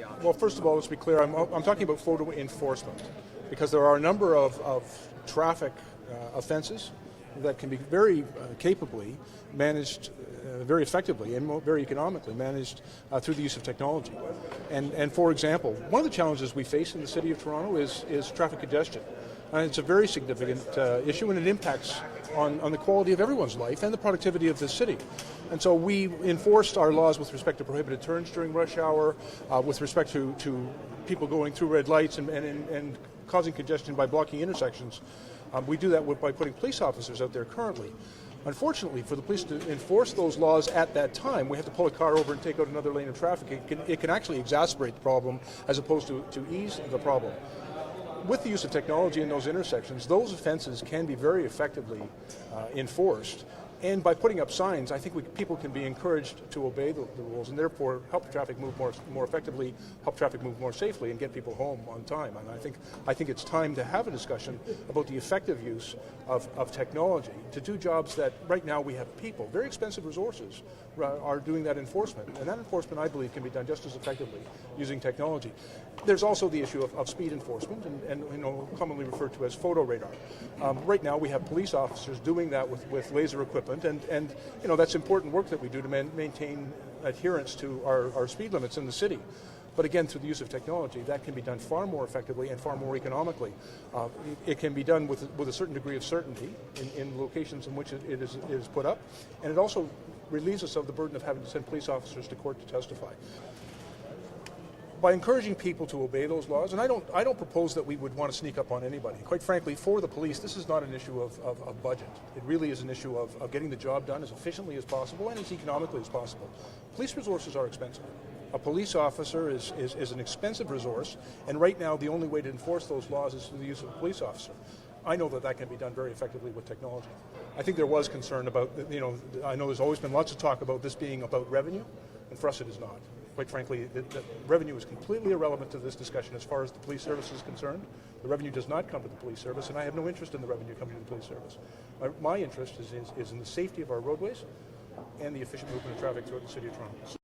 the option? Well, first of all, let's be clear. I'm talking about photo enforcement because there are a number of traffic offenses that can be very capably managed, very effectively and very economically managed through the use of technology. And for example, one of the challenges we face in the City of Toronto is traffic congestion. And it's a very significant issue, and it impacts on the quality of everyone's life and the productivity of the city. And so we enforced our laws with respect to prohibited turns during rush hour, with respect to people going through red lights and causing congestion by blocking intersections. We do that by putting police officers out there currently. Unfortunately, for the police to enforce those laws at that time, we have to pull a car over and take out another lane of traffic. It can actually exacerbate the problem as opposed to ease the problem. With the use of technology in those intersections, those offenses can be very effectively enforced. And by putting up signs, I think people can be encouraged to obey the rules and therefore help traffic move more effectively, help traffic move more safely, and get people home on time. And I think it's time to have a discussion about the effective use of technology to do jobs that right now we have people, very expensive resources, are doing that enforcement. And that enforcement, I believe, can be done just as effectively using technology. There's also the issue of speed enforcement, and commonly referred to as photo radar. Right now, we have police officers doing that with laser equipment. And that's important work that we do to maintain adherence to our speed limits in the city. But again, through the use of technology, that can be done far more effectively and far more economically. It can be done with a certain degree of certainty in locations in which it is put up, and it also relieves us of the burden of having to send police officers to court to testify. By encouraging people to obey those laws, and I don't propose that we would want to sneak up on anybody. Quite frankly, for the police, this is not an issue of budget. It really is an issue of getting the job done as efficiently as possible and as economically as possible. Police resources are expensive. A police officer is an expensive resource, and right now the only way to enforce those laws is through the use of a police officer. I know that can be done very effectively with technology. I think there was concern about, I know there's always been lots of talk about this being about revenue, and for us it is not. Quite frankly, the revenue is completely irrelevant to this discussion as far as the police service is concerned. The revenue does not come to the police service, and I have no interest in the revenue coming to the police service. My interest is in the safety of our roadways and the efficient movement of traffic throughout the City of Toronto.